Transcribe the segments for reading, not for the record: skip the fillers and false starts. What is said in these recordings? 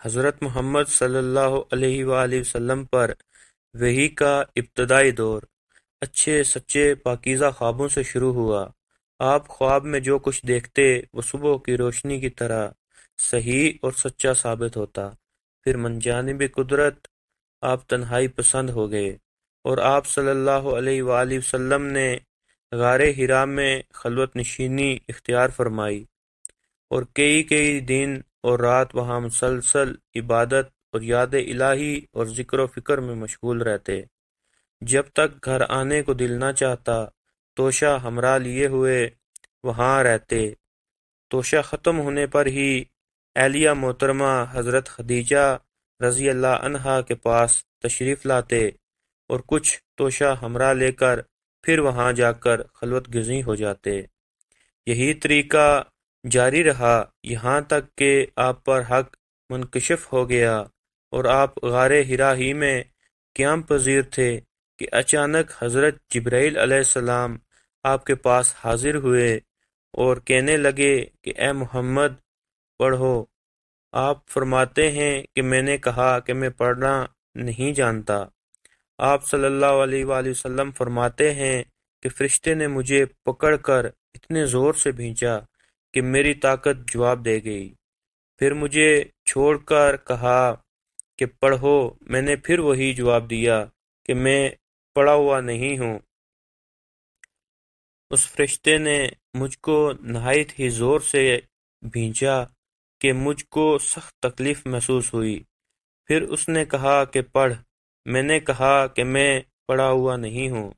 حضرت محمد صلی اللہ علیہ وآلہ وسلم پر وحی کا ابتدائی دور اچھے سچے پاکیزہ خوابوں سے شروع ہوا۔ آپ خواب میں جو کچھ دیکھتے وہ صبح کی روشنی کی طرح صحیح اور سچا ثابت ہوتا۔ پھر من جانب قدرت آپ تنہائی پسند ہو گئے اور آپ صلی اللہ علیہ وآلہ وسلم نے غار حرا میں خلوت نشینی اختیار فرمائی اور کئی دن اور رات وہاں مسلسل عبادت اور یاد الہی اور ذکر و فکر میں مشغول رہتے۔ جب تک گھر آنے کو دل نہ چاہتا توشہ ہمراہ لیے ہوئے وہاں رہتے۔ توشہ ختم ہونے پر ہی اہلیہ محترمہ حضرت خدیجہ رضی اللہ عنہا کے پاس تشریف لاتے اور کچھ توشہ ہمراہ لے کر پھر وہاں جا کر خلوت گزیں ہو جاتے۔ یہی طریقہ جاری رہا یہاں تک کہ آپ پر حق منکشف ہو گیا اور آپ غار حرا ہی میں قیام پذیر تھے کہ اچانک حضرت جبرائیل علیہ السلام آپ کے پاس حاضر ہوئے اور کہنے لگے کہ اے محمد پڑھو۔ آپ فرماتے ہیں کہ میں نے کہا کہ میں پڑھنا نہیں جانتا۔ آپ صلی اللہ علیہ وآلہ وسلم فرماتے ہیں کہ فرشتے نے مجھے پکڑ کر اتنے زور سے بھینچا کہ میری طاقت جواب دے گئی۔ پھر مجھے چھوڑ کر کہا کہ پڑھو۔ میں نے پھر وہی جواب دیا کہ میں پڑھا ہوا نہیں ہوں۔ اس فرشتے نے مجھ کو نہایت ہی زور سے بھینچا کہ مجھ کو سخت تکلیف محسوس ہوئی۔ پھر اس نے کہا کہ پڑھ۔ میں نے کہا کہ میں پڑھا ہوا نہیں ہوں۔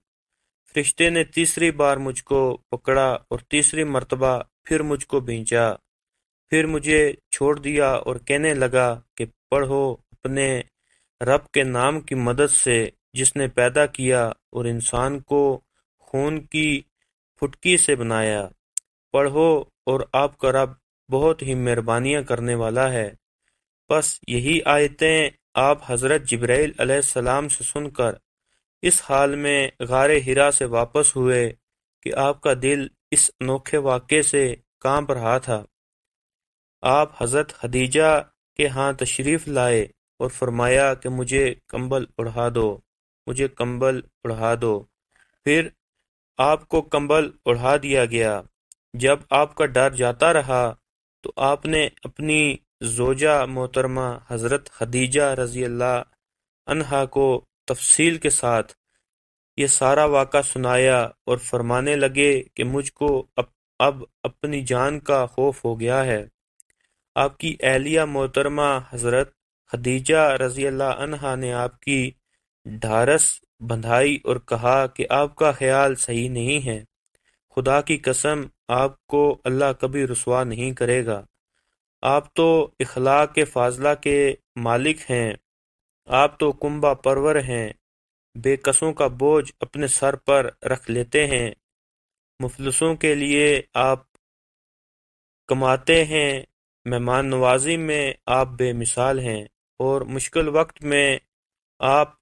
فرشتے نے تیسری بار مجھ کو پکڑا اور تیسری مرتبہ پھر مجھ کو بھینچا۔ پھر مجھے چھوڑ دیا اور کہنے لگا کہ پڑھو اپنے رب کے نام کی مدد سے جس نے پیدا کیا اور انسان کو خون کی پھٹکی سے بنایا۔ پڑھو اور آپ کا رب بہت ہی مہربانیاں کرنے والا ہے۔ بس یہی آیتیں آپ حضرت جبرائیل علیہ السلام سے سن کر اس حال میں غار حرا سے واپس ہوئے کہ آپ کا دل اس انوکھے واقعے سے کانپ رہا تھا۔ آپ حضرت خدیجہ کے ہاں تشریف لائے اور فرمایا کہ مجھے کمبل اڑھا دو، مجھے کمبل اڑھا دو۔ پھر آپ کو کمبل اڑھا دیا گیا۔ جب آپ کا ڈر جاتا رہا تو آپ نے اپنی زوجہ محترمہ حضرت خدیجہ رضی اللہ عنہا کو تفصیل کے ساتھ یہ سارا واقعہ سنایا اور فرمانے لگے کہ مجھ کو اب اپنی جان کا خوف ہو گیا ہے۔ آپ کی اہلیہ محترمہ حضرت خدیجہ رضی اللہ عنہا نے آپ کی ڈھارس بندھائی اور کہا کہ آپ کا خیال صحیح نہیں ہے۔ خدا کی قسم آپ کو اللہ کبھی رسوا نہیں کرے گا۔ آپ تو اخلاق فاضلہ کے مالک ہیں، آپ تو کنبہ پرور ہیں، بے کسوں کا بوجھ اپنے سر پر رکھ لیتے ہیں، مفلسوں کے لیے آپ کماتے ہیں، مہمان نوازی میں آپ بے مثال ہیں اور مشکل وقت میں آپ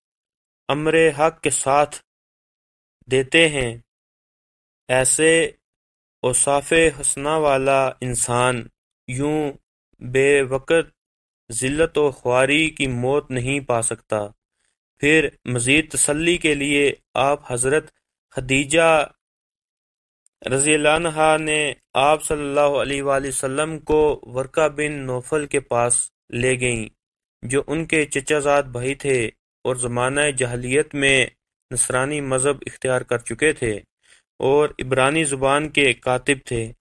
امر حق کے ساتھ دیتے ہیں۔ ایسے اوصاف حسنہ والا انسان یوں بے وقت ذلت و خواری کی موت نہیں پا سکتا۔ پھر مزید تسلی کے لیے آپ حضرت خدیجہ رضی اللہ عنہا نے آپ صلی اللہ علیہ وآلہ وسلم کو ورقہ بن نوفل کے پاس لے گئیں جو ان کے چچا زاد بھائی تھے اور زمانہ جاہلیت میں نصرانی مذہب اختیار کر چکے تھے اور عبرانی زبان کے کاتب تھے۔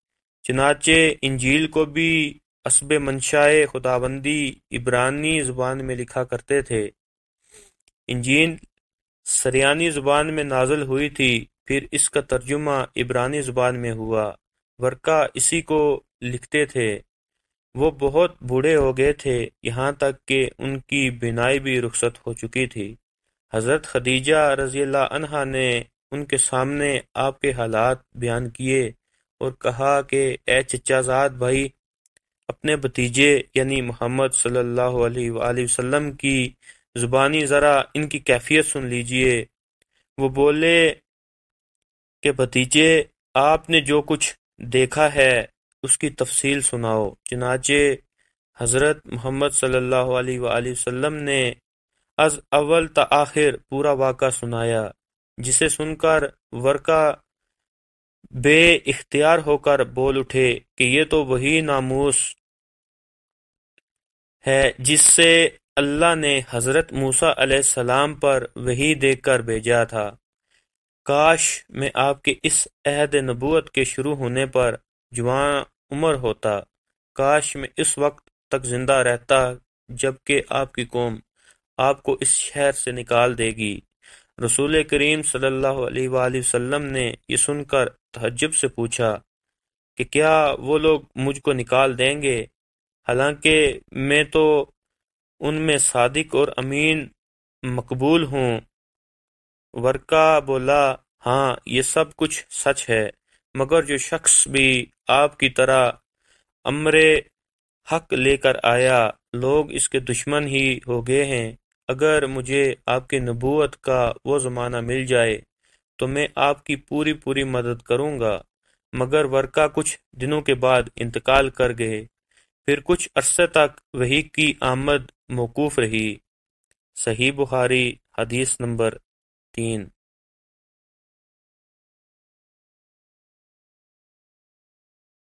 چنانچہ انجیل کو بھی حسب منشائے خداوندی عبرانی زبان میں لکھا کرتے تھے۔ انجیل سریانی زبان میں نازل ہوئی تھی، پھر اس کا ترجمہ عبرانی زبان میں ہوا۔ ورقہ اسی کو لکھتے تھے۔ وہ بہت بوڑھے ہو گئے تھے، یہاں تک کہ ان کی بینائی بھی رخصت ہو چکی تھی۔ حضرت خدیجہ رضی اللہ عنہا نے ان کے سامنے آپ کے حالات بیان کیے اور کہا کہ اے چچا زاد بھائی، اپنے بھتیجے یعنی محمد صلی اللہ علیہ وآلہ وسلم کی زبانی ذرا ان کی کیفیت سن لیجئے۔ وہ بولے کہ بھتیجے، آپ نے جو کچھ دیکھا ہے اس کی تفصیل سناؤ۔ چنانچہ حضرت محمد صلی اللہ علیہ وآلہ وسلم نے از اول تا آخر پورا واقعہ سنایا، جسے سن کر ورقہ بے اختیار ہو کر بول اٹھے کہ یہ تو وہی ناموس ہے جس سے اللہ نے حضرت موسیٰ علیہ السلام پر وحی دے کر بھیجا تھا۔ کاش میں آپ کے اس عہد نبوت کے شروع ہونے پر جوان عمر ہوتا، کاش میں اس وقت تک زندہ رہتا جبکہ آپ کی قوم آپ کو اس شہر سے نکال دے گی۔ رسول کریم صلی اللہ علیہ وآلہ وسلم نے یہ سن کر تعجب سے پوچھا کہ کیا وہ لوگ مجھ کو نکال دیں گے، حالانکہ میں تو ان میں صادق اور امین مقبول ہوں؟ ورقہ بولا، ہاں یہ سب کچھ سچ ہے، مگر جو شخص بھی آپ کی طرح امر حق لے کر آیا، لوگ اس کے دشمن ہی ہو گئے ہیں۔ اگر مجھے آپ کی نبوت کا وہ زمانہ مل جائے تو میں آپ کی پوری پوری مدد کروں گا، مگر ورقہ کچھ دنوں کے بعد انتقال کر گئے۔ پھر کچھ عرصے تک وحی کی آمد موقوف رہی۔ صحیح بخاری حدیث نمبر 3۔